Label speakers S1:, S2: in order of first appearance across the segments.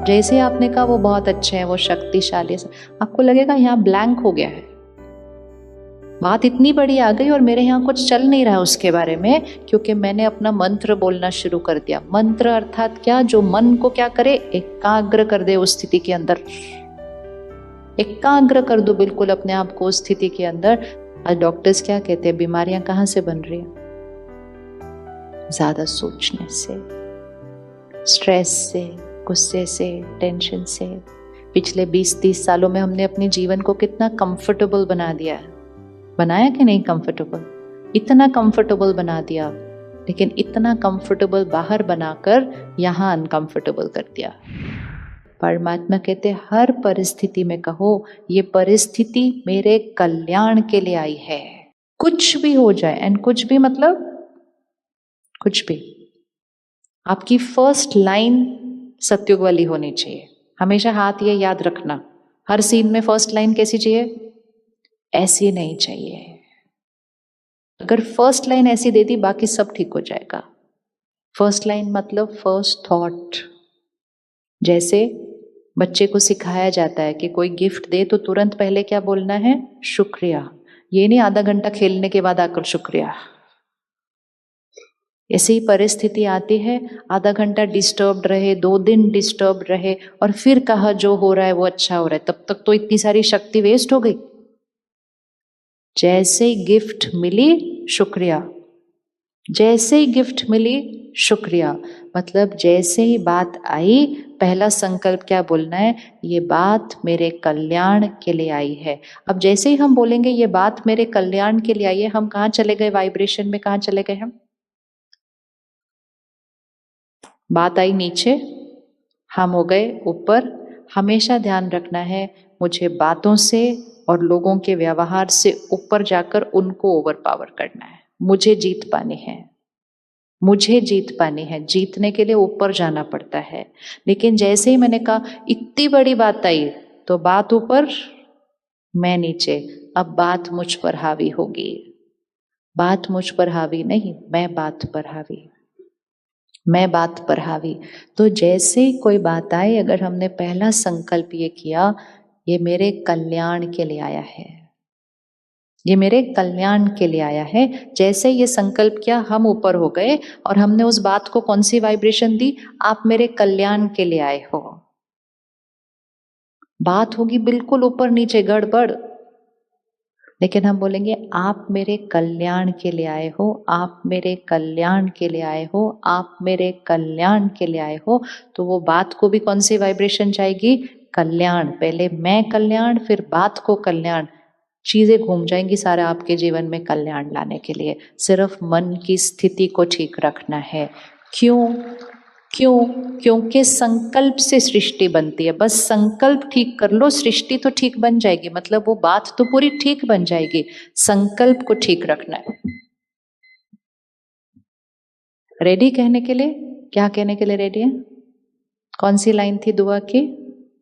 S1: जैसे आपने कहा वो बहुत अच्छे हैं, वो शक्तिशाली है, आपको लगेगा यहाँ ब्लैंक हो गया है, बात इतनी बड़ी आ गई और मेरे यहाँ कुछ चल नहीं रहा उसके बारे में, क्योंकि मैंने अपना मंत्र बोलना शुरू कर दिया। मंत्र अर्थात क्या? जो मन को क्या करे? एकाग्र कर दे उस स्थिति के अंदर। एकाग्र कर दो बिल्कुल अपने आप को उस स्थिति के अंदर। आज डॉक्टर्स क्या कहते हैं, बीमारियां कहाँ से बन रही हैं? ज्यादा सोचने से, स्ट्रेस से, गुस्से से, टेंशन से। पिछले 20-30 सालों में हमने अपने जीवन को कितना कंफर्टेबल बना दिया है, बनाया कि नहीं कंफर्टेबल? इतना कंफर्टेबल बना दिया, लेकिन इतना कंफर्टेबल बाहर बनाकर यहाँ अनकंफर्टेबल कर दिया। परमात्मा कहते हर परिस्थिति में कहो ये परिस्थिति मेरे कल्याण के लिए आई है। कुछ भी हो जाए, एंड कुछ भी मतलब कुछ भी। आपकी फर्स्ट लाइन सत्युग वाली होनी चाहिए। हमेशा हाथ ये याद रखना, हर सीन में फर्स्ट लाइन कैसी चाहिए? ऐसी नहीं चाहिए। अगर फर्स्ट लाइन ऐसी दे दी बाकी सब ठीक हो जाएगा। फर्स्ट लाइन मतलब फर्स्ट थॉट। जैसे बच्चे को सिखाया जाता है कि कोई गिफ्ट दे तो तुरंत पहले क्या बोलना है? शुक्रिया। ये नहीं आधा घंटा खेलने के बाद आकर शुक्रिया। ऐसे ही परिस्थिति आती है, आधा घंटा डिस्टर्ब्ड रहे, 2 दिन डिस्टर्ब्ड रहे और फिर कहा जो हो रहा है वो अच्छा हो रहा है, तब तक तो इतनी सारी शक्ति वेस्ट हो गई। जैसे ही गिफ्ट मिली शुक्रिया, जैसे ही गिफ्ट मिली शुक्रिया, मतलब जैसे ही बात आई पहला संकल्प क्या बोलना है? ये बात मेरे कल्याण के लिए आई है। अब जैसे ही हम बोलेंगे ये बात मेरे कल्याण के लिए आई है, हम कहाँ चले गए? वाइब्रेशन में कहाँ चले गए हम? बात आई नीचे, हम हो गए ऊपर। हमेशा ध्यान रखना है मुझे बातों से और लोगों के व्यवहार से ऊपर जाकर उनको ओवर पावर करना है। मुझे जीत पानी है, मुझे जीत पानी है। जीतने के लिए ऊपर जाना पड़ता है। लेकिन जैसे ही मैंने कहा इतनी बड़ी बात आई तो बात ऊपर, मैं नीचे। अब बात मुझ पर हावी होगी। बात मुझ पर हावी नहीं, मैं बात पर हावी, मैं बात पर हावी। तो जैसे ही कोई बात आए, अगर हमने पहला संकल्प ये किया ये मेरे कल्याण के लिए आया है, ये मेरे कल्याण के लिए आया है, जैसे ये संकल्प किया हम ऊपर हो गए और हमने उस बात को कौन सी वाइब्रेशन दी? आप मेरे कल्याण के लिए आए हो। बात होगी बिल्कुल ऊपर नीचे गड़बड़, लेकिन हम बोलेंगे आप मेरे कल्याण के लिए आए हो, आप मेरे कल्याण के लिए आए हो, आप मेरे कल्याण के लिए आए हो। तो वो बात को भी कौन सी वाइब्रेशन जाएगी? कल्याण। पहले मैं कल्याण, फिर बात को कल्याण। चीजें घूम जाएंगी सारा आपके जीवन में कल्याण लाने के लिए। सिर्फ मन की स्थिति को ठीक रखना है। क्यों? क्यों? क्योंकि संकल्प से सृष्टि बनती है। बस संकल्प ठीक कर लो, सृष्टि तो ठीक बन जाएगी, मतलब वो बात तो पूरी ठीक बन जाएगी। संकल्प को ठीक रखना है। रेडी कहने के लिए? क्या कहने के लिए रेडी है? कौन सी लाइन थी दुआ की?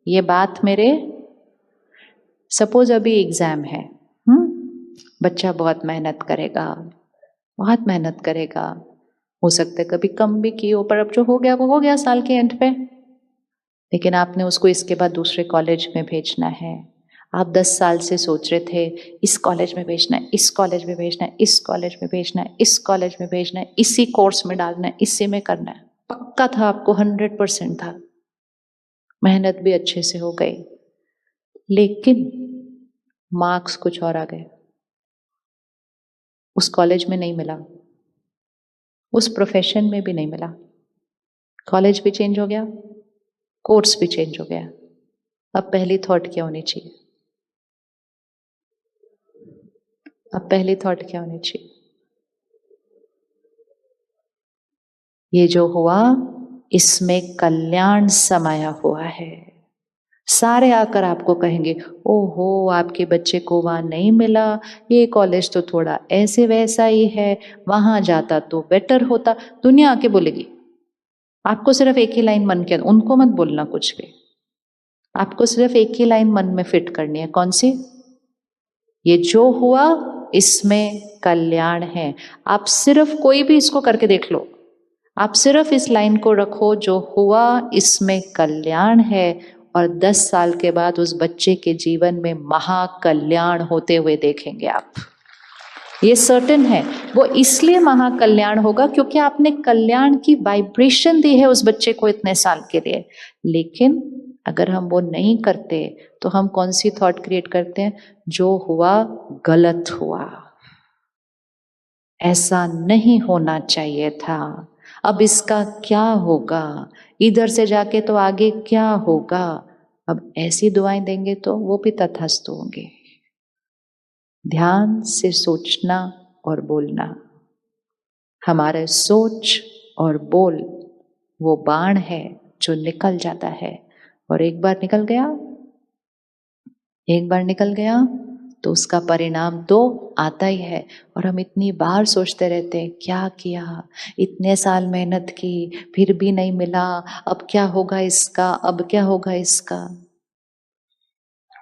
S1: ये बात मेरे, सपोज अभी एग्जाम है, बच्चा बहुत मेहनत करेगा, बहुत मेहनत करेगा, हो सकता है कभी कम भी की हो, पर अब जो हो गया वो हो गया साल के एंड पे। लेकिन आपने उसको इसके बाद दूसरे कॉलेज में भेजना है। आप 10 साल से सोच रहे थे इस कॉलेज में भेजना है, इस कॉलेज में भेजना है, इस कॉलेज में भेजना है, इस कॉलेज में भेजना है, इसी कोर्स में डालना है, इसी में करना है। पक्का था आपको, 100% था। मेहनत भी अच्छे से हो गई, लेकिन मार्क्स कुछ और आ गए। उस कॉलेज में नहीं मिला, उस प्रोफेशन में भी नहीं मिला। कॉलेज भी चेंज हो गया, कोर्स भी चेंज हो गया। अब पहली थॉट क्या होनी चाहिए? अब पहली थॉट क्या होनी चाहिए? ये जो हुआ इसमें कल्याण समाया हुआ है। सारे आकर आपको कहेंगे ओहो आपके बच्चे को वहां नहीं मिला, ये कॉलेज तो थोड़ा ऐसे वैसा ही है, वहां जाता तो बेटर होता। दुनिया आके बोलेगी। आपको सिर्फ एक ही लाइन मन के, उनको मत बोलना कुछ भी, आपको सिर्फ एक ही लाइन मन में फिट करनी है। कौन सी? ये जो हुआ इसमें कल्याण है। आप सिर्फ कोई भी इसको करके देख लो। आप सिर्फ इस लाइन को रखो, जो हुआ इसमें कल्याण है, और 10 साल के बाद उस बच्चे के जीवन में महाकल्याण होते हुए देखेंगे आप। ये सर्टेन है। वो इसलिए महाकल्याण होगा क्योंकि आपने कल्याण की वाइब्रेशन दी है उस बच्चे को इतने साल के लिए। लेकिन अगर हम वो नहीं करते तो हम कौन सी थॉट क्रिएट करते हैं? जो हुआ गलत हुआ, ऐसा नहीं होना चाहिए था, अब इसका क्या होगा, इधर से जाके तो आगे क्या होगा। अब ऐसी दुआएं देंगे तो वो भी तथास्तु होंगे। ध्यान से सोचना और बोलना। हमारे सोच और बोल वो बाण है जो निकल जाता है, और एक बार निकल गया तो उसका परिणाम तो आता ही है। और हम इतनी बार सोचते रहते हैं, क्या किया, इतने साल मेहनत की फिर भी नहीं मिला, अब क्या होगा इसका, अब क्या होगा इसका।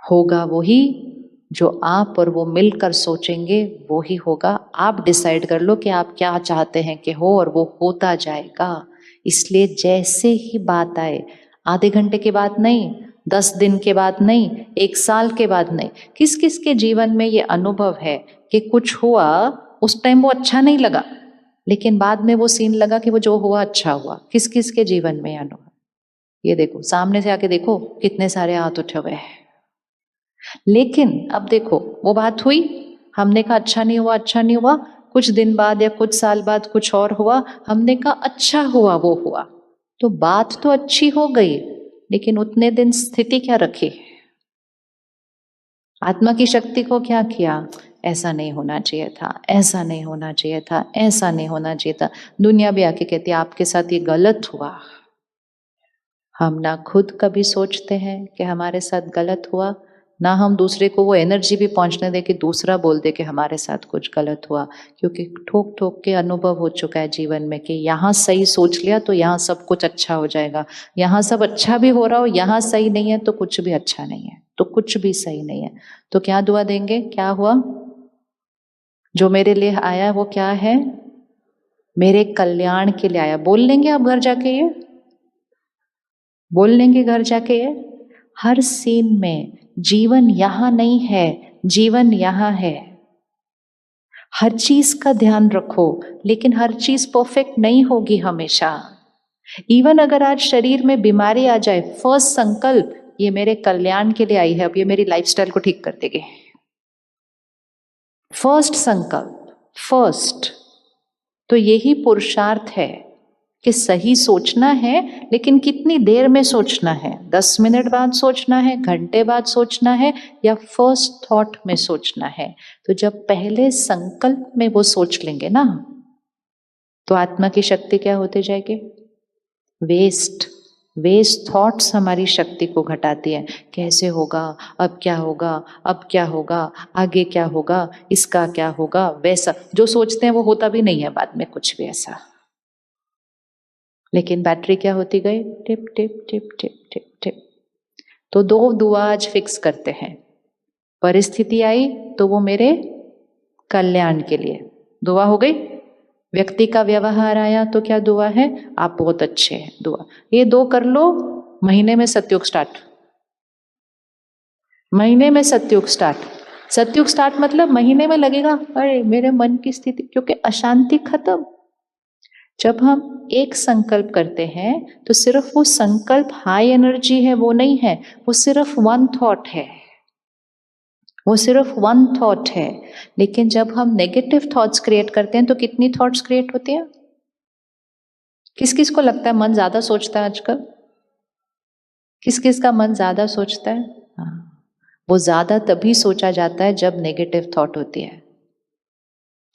S1: होगा वही जो आप और वो मिलकर सोचेंगे, वो ही होगा। आप डिसाइड कर लो कि आप क्या चाहते हैं कि हो, और वो होता जाएगा। इसलिए जैसे ही बात आए, आधे घंटे के बाद नहीं, 10 दिन के बाद नहीं, 1 साल के बाद नहीं। किस किस के जीवन में ये अनुभव है कि कुछ हुआ, उस टाइम वो अच्छा नहीं लगा, लेकिन बाद में वो सीन लगा कि वो जो हुआ अच्छा हुआ? किस किस के जीवन में अनुभव? ये देखो, सामने से आके देखो, कितने सारे हाथ उठे हुए हैं। लेकिन अब देखो, वो बात हुई, हमने कहा अच्छा नहीं हुआ, अच्छा नहीं हुआ। कुछ दिन बाद या कुछ साल बाद कुछ और हुआ, हमने कहा अच्छा हुआ, वो हुआ। तो बात तो अच्छी हो गई, लेकिन उतने दिन स्थिति क्या रखी? आत्मा की शक्ति को क्या किया? ऐसा नहीं होना चाहिए था, ऐसा नहीं होना चाहिए था, ऐसा नहीं होना चाहिए था। दुनिया भी आके कहती है आपके साथ ये गलत हुआ। हम ना खुद कभी सोचते हैं कि हमारे साथ गलत हुआ, ना हम दूसरे को वो एनर्जी भी पहुंचने दे कि दूसरा बोल दे कि हमारे साथ कुछ गलत हुआ। क्योंकि ठोक ठोक के अनुभव हो चुका है जीवन में कि यहाँ सही सोच लिया तो यहाँ सब कुछ अच्छा हो जाएगा, यहाँ सब अच्छा भी हो रहा हो, यहाँ सही नहीं है तो कुछ भी अच्छा नहीं है, तो कुछ भी सही नहीं है। तो क्या दुआ देंगे? क्या हुआ? जो मेरे लिए आया वो क्या है? मेरे कल्याण के लिए आया। बोल लेंगे आप घर जाके, ये बोल लेंगे घर जाके। ये हर सीन में जीवन यहां नहीं है, जीवन यहां है। हर चीज का ध्यान रखो, लेकिन हर चीज परफेक्ट नहीं होगी हमेशा। इवन अगर आज शरीर में बीमारी आ जाए, फर्स्ट संकल्प ये मेरे कल्याण के लिए आई है, अब ये मेरी लाइफस्टाइल को ठीक कर देगी। फर्स्ट संकल्प, फर्स्ट। तो यही पुरुषार्थ है कि सही सोचना है, लेकिन कितनी देर में सोचना है? 10 मिनट बाद सोचना है, घंटे बाद सोचना है, या फर्स्ट थॉट में सोचना है? तो जब पहले संकल्प में वो सोच लेंगे ना, तो आत्मा की शक्ति क्या होते जाएगी? वेस्ट थॉट्स हमारी शक्ति को घटाती है। कैसे होगा, अब क्या होगा, अब क्या होगा, आगे क्या होगा, इसका क्या होगा, वैसा जो सोचते हैं वो होता भी नहीं है बाद में कुछ भी ऐसा। लेकिन बैटरी क्या होती गई? Tip tip tip tip tip tip. तो 2 दुआ आज फिक्स करते हैं। परिस्थिति आई तो वो मेरे कल्याण के लिए दुआ हो गई। व्यक्ति का व्यवहार आया तो क्या दुआ है? आप बहुत अच्छे हैं, दुआ। ये 2 कर लो, महीने में सतयुग स्टार्ट। महीने में सतयुग स्टार्ट। सतयुग स्टार्ट मतलब महीने में लगेगा अरे मेरे मन की स्थिति, क्योंकि अशांति खत्म। जब हम एक संकल्प करते हैं तो सिर्फ वो संकल्प हाई एनर्जी है वो नहीं है, वो सिर्फ 1 थॉट है, वो सिर्फ 1 थॉट है। लेकिन जब हम नेगेटिव थॉट्स क्रिएट करते हैं तो कितनी थॉट्स क्रिएट होती हैं? किस किस को लगता है मन ज्यादा सोचता है आजकल? किस किस का मन ज्यादा सोचता है? हाँ, वो ज्यादा तभी सोचा जाता है जब नेगेटिव थॉट होती है।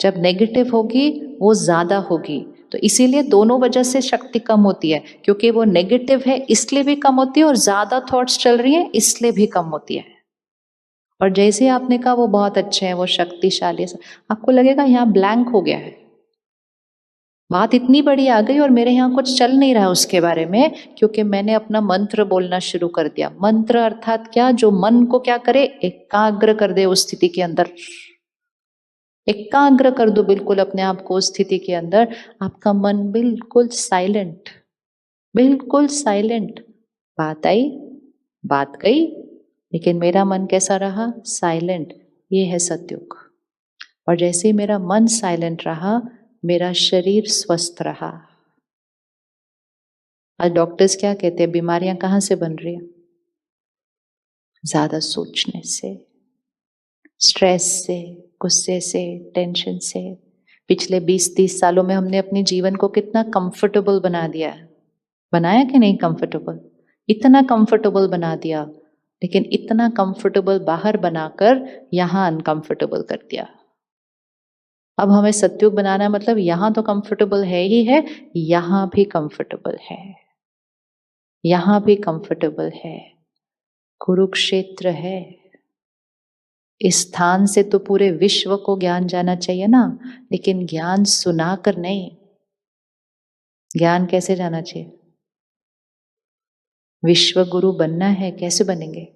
S1: जब नेगेटिव होगी वो ज्यादा होगी। तो इसीलिए दोनों वजह से शक्ति कम होती है, क्योंकि वो नेगेटिव है इसलिए भी कम होती है, और ज्यादा थॉट्स चल रही हैं इसलिए भी कम होती है। और जैसे ही आपने कहा वो बहुत अच्छे हैं, वो शक्तिशाली है, आपको लगेगा यहाँ ब्लैंक हो गया है, बात इतनी बड़ी आ गई और मेरे यहाँ कुछ चल नहीं रहा उसके बारे में, क्योंकि मैंने अपना मंत्र बोलना शुरू कर दिया। मंत्र अर्थात क्या? जो मन को क्या करे? एकाग्र कर दे उस स्थिति के अंदर। एकाग्र कर दो बिल्कुल अपने आप को उस स्थिति के अंदर, आपका मन बिल्कुल साइलेंट, बिल्कुल साइलेंट। बात आई, बात गई, लेकिन मेरा मन कैसा रहा? साइलेंट। ये है सतयुग। और जैसे ही मेरा मन साइलेंट रहा, मेरा शरीर स्वस्थ रहा। आज डॉक्टर्स क्या कहते हैं? बीमारियां कहां से बन रही है? ज्यादा सोचने से, स्ट्रेस से, गुस्से से, टेंशन से। पिछले 20-30 सालों में हमने अपने जीवन को कितना कंफर्टेबल बना दिया है। बनाया कि नहीं कंफर्टेबल? इतना कंफर्टेबल बना दिया, लेकिन इतना कंफर्टेबल बाहर बनाकर यहां अनकंफर्टेबल कर दिया। अब हमें सतयुग बनाना मतलब यहां तो कंफर्टेबल है ही है, यहां भी कंफर्टेबल है, यहां भी कंफर्टेबल है। कुरुक्षेत्र है। इस स्थान से तो पूरे विश्व को ज्ञान जाना चाहिए ना, लेकिन ज्ञान सुनाकर नहीं। ज्ञान कैसे जाना चाहिए? विश्व गुरु बनना है, कैसे बनेंगे?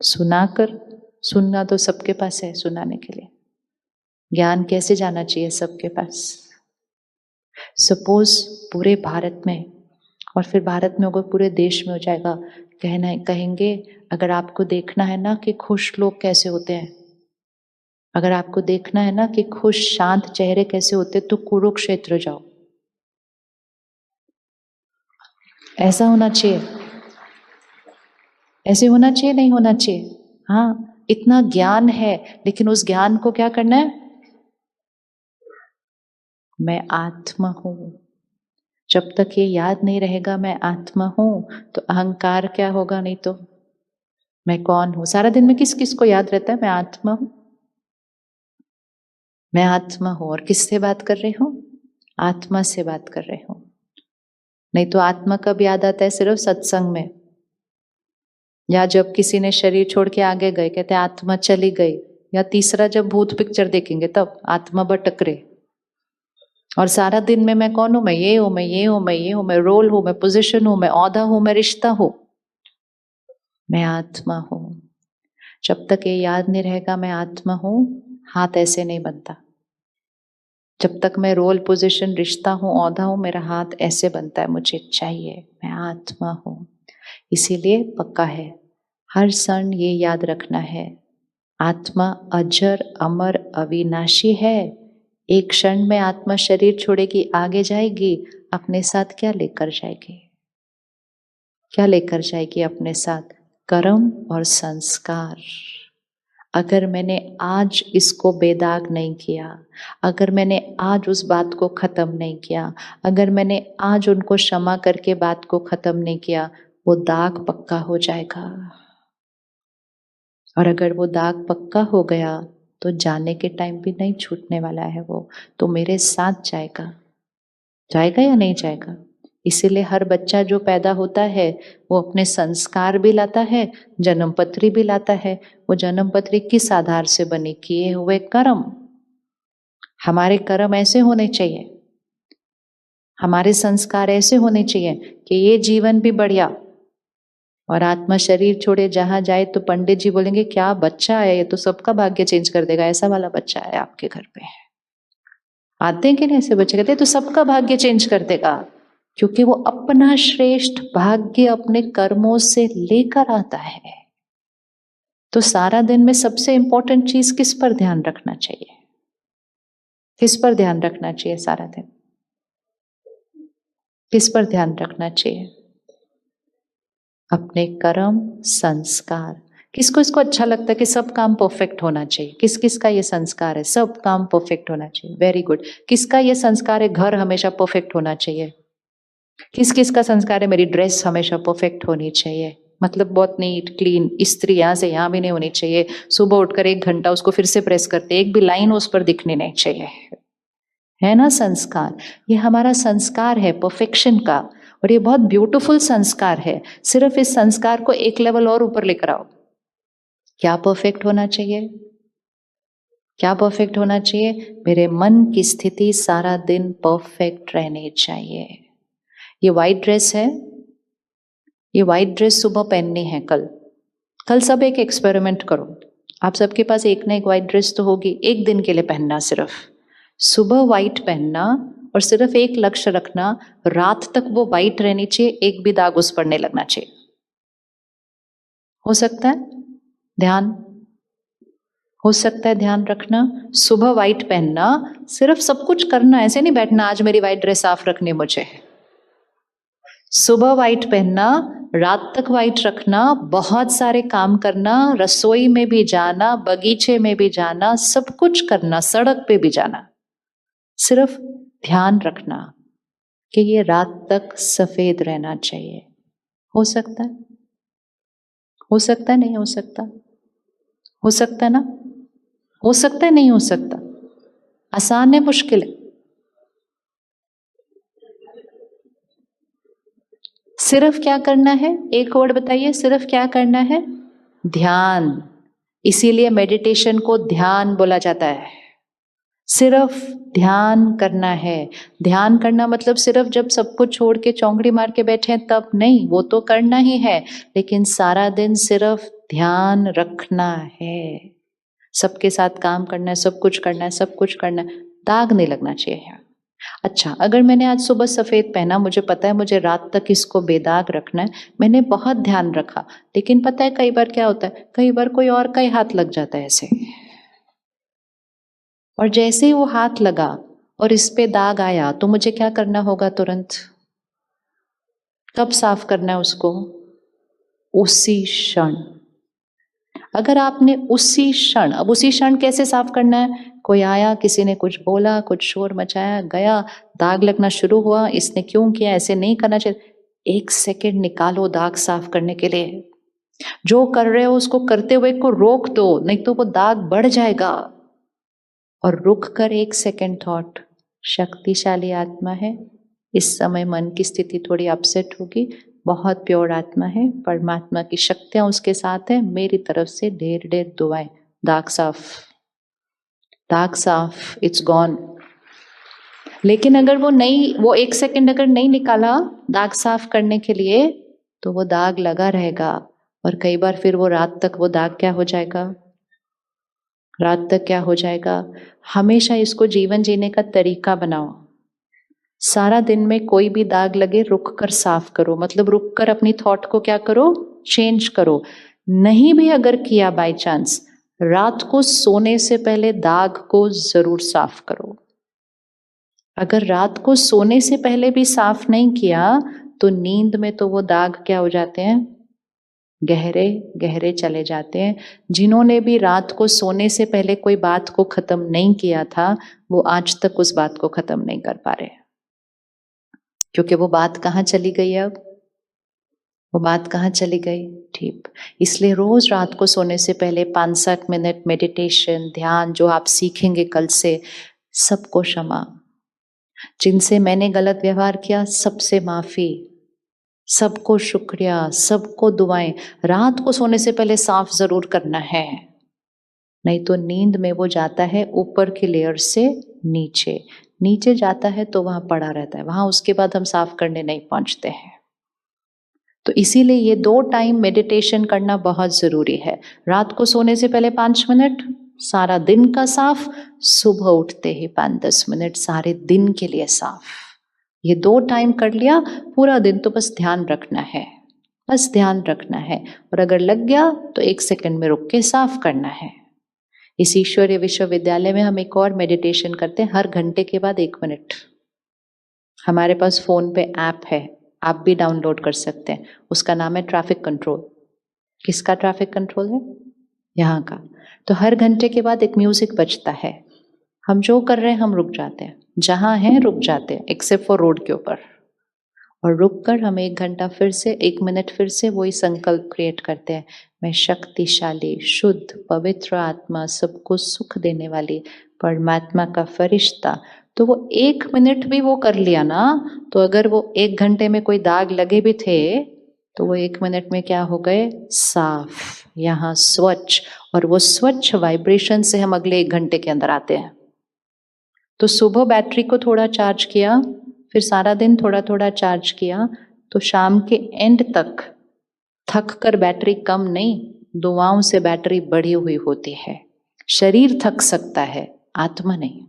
S1: सुनाकर। सुनना तो सबके पास है सुनाने के लिए। ज्ञान कैसे जाना चाहिए सबके पास? सपोज पूरे भारत में, और फिर भारत में होगा पूरे देश में हो जाएगा, कहना कहेंगे अगर आपको देखना है ना कि खुश लोग कैसे होते हैं, अगर आपको देखना है ना कि खुश शांत चेहरे कैसे होते, तो कुरुक्षेत्र जाओ। ऐसा होना चाहिए, ऐसे होना चाहिए, नहीं होना चाहिए? हाँ, इतना ज्ञान है, लेकिन उस ज्ञान को क्या करना है? मैं आत्मा हूं। जब तक ये याद नहीं रहेगा मैं आत्मा हूं, तो अहंकार क्या होगा? नहीं तो मैं कौन हूं? सारा दिन में किस किस को याद रहता है मैं आत्मा हूं, मैं आत्मा हूं। और किससे बात कर रही हूं? आत्मा से बात कर रही हूं। नहीं तो आत्मा कब याद आता है? सिर्फ सत्संग में, या जब किसी ने शरीर छोड़ के आगे गए, कहते आत्मा चली गई, या तीसरा जब भूत पिक्चर देखेंगे तब आत्मा भटक रहे। और सारा दिन में मैं कौन हूं? मैं ये हूं, मैं ये हूं, मैं ये हूं, मैं रोल हूं, मैं पोजीशन हूं, मैं औहदा हूं, मैं रिश्ता हूं, मैं आत्मा हूं। जब तक ये याद नहीं रहेगा मैं आत्मा हूं, हाथ ऐसे नहीं बनता। जब तक मैं रोल, पोजीशन, रिश्ता हूं, औहदा हूं, मेरा हाथ ऐसे बनता है, मुझे चाहिए, मैं आत्मा हूं। इसीलिए पक्का है, हर क्षण ये याद रखना है, आत्मा अजर अमर अविनाशी है। एक क्षण में आत्मा शरीर छोड़ेगी, आगे जाएगी, अपने साथ क्या लेकर जाएगी? क्या लेकर जाएगी अपने साथ? कर्म और संस्कार। अगर मैंने आज इसको बेदाग नहीं किया, अगर मैंने आज उस बात को खत्म नहीं किया, अगर मैंने आज उनको क्षमा करके बात को खत्म नहीं किया, वो दाग पक्का हो जाएगा। और अगर वो दाग पक्का हो गया तो जाने के टाइम भी नहीं छूटने वाला है, वो तो मेरे साथ जाएगा। जाएगा या नहीं जाएगा? इसीलिए हर बच्चा जो पैदा होता है वो अपने संस्कार भी लाता है, जन्म पत्री भी लाता है। वो जन्म पत्री किस आधार से बनी? किए हुए कर्म। हमारे कर्म ऐसे होने चाहिए, हमारे संस्कार ऐसे होने चाहिए कि ये जीवन भी बढ़िया, और आत्मा शरीर छोड़े जहां जाए तो पंडित जी बोलेंगे क्या बच्चा है, ये तो सबका भाग्य चेंज कर देगा, ऐसा वाला बच्चा है आपके घर पे। आते हैं कि नहीं ऐसे बच्चे? कहते हैं तो सबका भाग्य चेंज कर देगा, क्योंकि वो अपना श्रेष्ठ भाग्य अपने कर्मों से लेकर आता है। तो सारा दिन में सबसे इंपॉर्टेंट चीज किस पर ध्यान रखना चाहिए? किस पर ध्यान रखना चाहिए सारा दिन? किस पर ध्यान रखना चाहिए? अपने कर्म, संस्कार। किसको इसको अच्छा लगता है कि सब काम परफेक्ट होना चाहिए? किस किस का ये संस्कार है सब काम परफेक्ट होना चाहिए? Very good. किसका ये संस्कार है घर हमेशा परफेक्ट होना चाहिए? किस किस का संस्कार है मेरी ड्रेस हमेशा परफेक्ट होनी चाहिए, मतलब बहुत नीट क्लीन, इस्त्री यहाँ से यहाँ भी नहीं होनी चाहिए, सुबह उठकर 1 घंटा उसको फिर से प्रेस करते, एक भी लाइन उस पर दिखनी नहीं चाहिए, है ना संस्कार? ये हमारा संस्कार है परफेक्शन का, और ये बहुत ब्यूटीफुल संस्कार है। सिर्फ इस संस्कार को एक लेवल और ऊपर लेकर आओ। क्या परफेक्ट होना चाहिए? क्या परफेक्ट होना चाहिए? मेरे मन की स्थिति सारा दिन परफेक्ट रहनी चाहिए। ये व्हाइट ड्रेस है, ये व्हाइट ड्रेस सुबह पहननी है, कल सब एक एक्सपेरिमेंट करो। आप सबके पास एक ना एक व्हाइट ड्रेस तो होगी, एक दिन के लिए पहनना, सिर्फ सुबह व्हाइट पहनना और सिर्फ एक लक्ष्य रखना, रात तक वो व्हाइट रहनी चाहिए, एक भी दाग उस पर नहीं लगना चाहिए। हो सकता है? ध्यान हो सकता है, ध्यान रखना। सुबह व्हाइट पहनना, सिर्फ सब कुछ करना, ऐसे नहीं बैठना आज मेरी व्हाइट ड्रेस साफ रखनी है मुझे। सुबह व्हाइट पहनना, रात तक व्हाइट रखना, बहुत सारे काम करना, रसोई में भी जाना, बगीचे में भी जाना, सब कुछ करना, सड़क पे भी जाना। सिर्फ ध्यान रखना कि ये रात तक सफेद रहना चाहिए। हो सकता है? हो सकता है? नहीं हो सकता? हो सकता है ना? हो सकता है? नहीं हो सकता? आसान है, मुश्किल है? सिर्फ क्या करना है? एक वर्ड बताइए, सिर्फ क्या करना है? ध्यान। इसीलिए मेडिटेशन को ध्यान बोला जाता है। सिर्फ ध्यान करना है। ध्यान करना मतलब सिर्फ जब सब कुछ छोड़ के चौंकड़ी मार के बैठे हैं तब नहीं, वो तो करना ही है, लेकिन सारा दिन सिर्फ ध्यान रखना है। सबके साथ काम करना है, सब कुछ करना है, सब कुछ करना है, दाग नहीं लगना चाहिए। अच्छा, अगर मैंने आज सुबह सफेद पहना, मुझे पता है मुझे रात तक इसको बेदाग रखना है, मैंने बहुत ध्यान रखा, लेकिन पता है कई बार क्या होता है, कई बार कोई और का ही हाथ लग जाता है ऐसे, और जैसे ही वो हाथ लगा और इस पे दाग आया तो मुझे क्या करना होगा? तुरंत कब साफ करना है उसको? उसी क्षण। अगर आपने उसी क्षण, अब उसी क्षण कैसे साफ करना है? कोई आया, किसी ने कुछ बोला, कुछ शोर मचाया, गया, दाग लगना शुरू हुआ, इसने क्यों किया, ऐसे नहीं करना चाहिए। 1 सेकेंड निकालो दाग साफ करने के लिए। जो कर रहे हो उसको करते हुए को रोक दो, नहीं तो वो दाग बढ़ जाएगा। और रुक कर 1 सेकेंड थॉट, शक्तिशाली आत्मा है, इस समय मन की स्थिति थोड़ी अपसेट होगी, बहुत प्योर आत्मा है, परमात्मा की शक्तियां उसके साथ है, मेरी तरफ से ढेर ढेर दुआएं, दाग साफ, दाग साफ, इट्स गॉन। लेकिन अगर वो 1 सेकेंड अगर नहीं निकाला दाग साफ करने के लिए, तो वो दाग लगा रहेगा, और कई बार फिर वो रात तक वो दाग क्या हो जाएगा? रात तक क्या हो जाएगा? हमेशा इसको जीवन जीने का तरीका बनाओ। सारा दिन में कोई भी दाग लगे, रुक कर साफ करो, मतलब रुक कर अपनी थॉट को क्या करो? चेंज करो। नहीं भी अगर किया बाय चांस, रात को सोने से पहले दाग को जरूर साफ करो। अगर रात को सोने से पहले भी साफ नहीं किया तो नींद में तो वो दाग क्या हो जाते हैं? गहरे गहरे चले जाते हैं। जिन्होंने भी रात को सोने से पहले कोई बात को खत्म नहीं किया था, वो आज तक उस बात को खत्म नहीं कर पा रहे, क्योंकि वो बात कहाँ चली गई? अब वो बात कहाँ चली गई? ठीक। इसलिए रोज रात को सोने से पहले 5-7 मिनट मेडिटेशन, ध्यान जो आप सीखेंगे कल से, सबको क्षमा। जिनसे मैंने गलत व्यवहार किया सबसे माफी, सबको शुक्रिया, सबको दुआएं। रात को सोने से पहले साफ जरूर करना है, नहीं तो नींद में वो जाता है ऊपर की लेयर से नीचे, नीचे जाता है तो वहां पड़ा रहता है, वहां उसके बाद हम साफ करने नहीं पहुंचते हैं। तो इसीलिए ये 2 टाइम मेडिटेशन करना बहुत जरूरी है। रात को सोने से पहले 5 मिनट, सारा दिन का साफ, सुबह उठते ही 5-10 मिनट, सारे दिन के लिए साफ। ये 2 टाइम कर लिया, पूरा दिन तो बस ध्यान रखना है, बस ध्यान रखना है, और अगर लग गया तो 1 सेकेंड में रुक के साफ करना है। इस ईश्वरीय विश्वविद्यालय में हम एक और मेडिटेशन करते हैं, हर घंटे के बाद 1 मिनट। हमारे पास फोन पे ऐप है, आप भी डाउनलोड कर सकते हैं, उसका नाम है ट्रैफिक कंट्रोल। किसका ट्रैफिक कंट्रोल है? यहाँ का। तो हर घंटे के बाद एक म्यूजिक बजता है, हम जो कर रहे हैं हम रुक जाते हैं, जहां हैं रुक जाते हैं, एक्सेप्ट फॉर रोड के ऊपर, और रुक कर हम 1 घंटा फिर से 1 मिनट फिर से वही संकल्प क्रिएट करते हैं, मैं शक्तिशाली, शुद्ध, पवित्र आत्मा, सबको सुख देने वाली परमात्मा का फरिश्ता। तो वो 1 मिनट भी वो कर लिया ना, तो अगर वो 1 घंटे में कोई दाग लगे भी थे तो वो 1 मिनट में क्या हो गए? साफ, यहाँ स्वच्छ, और वो स्वच्छ वाइब्रेशन से हम अगले 1 घंटे के अंदर आते हैं। तो सुबह बैटरी को थोड़ा चार्ज किया, फिर सारा दिन थोड़ा थोड़ा चार्ज किया, तो शाम के एंड तक थक कर बैटरी कम नहीं, दुआओं से बैटरी बढ़ी हुई होती है। शरीर थक सकता है, आत्मा नहीं।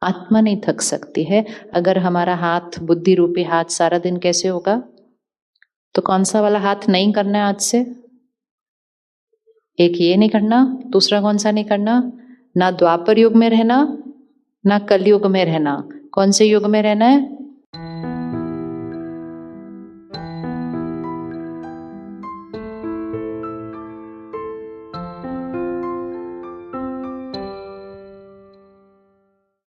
S1: आत्मा नहीं थक सकती है। अगर हमारा हाथ, बुद्धि रूपी हाथ सारा दिन कैसे होगा, तो कौन सा वाला हाथ नहीं करना है आज से? एक ये नहीं करना, दूसरा कौन सा नहीं करना? ना द्वापर युग में रहना, ना कलयुग में रहना। कौन से युग में रहना है?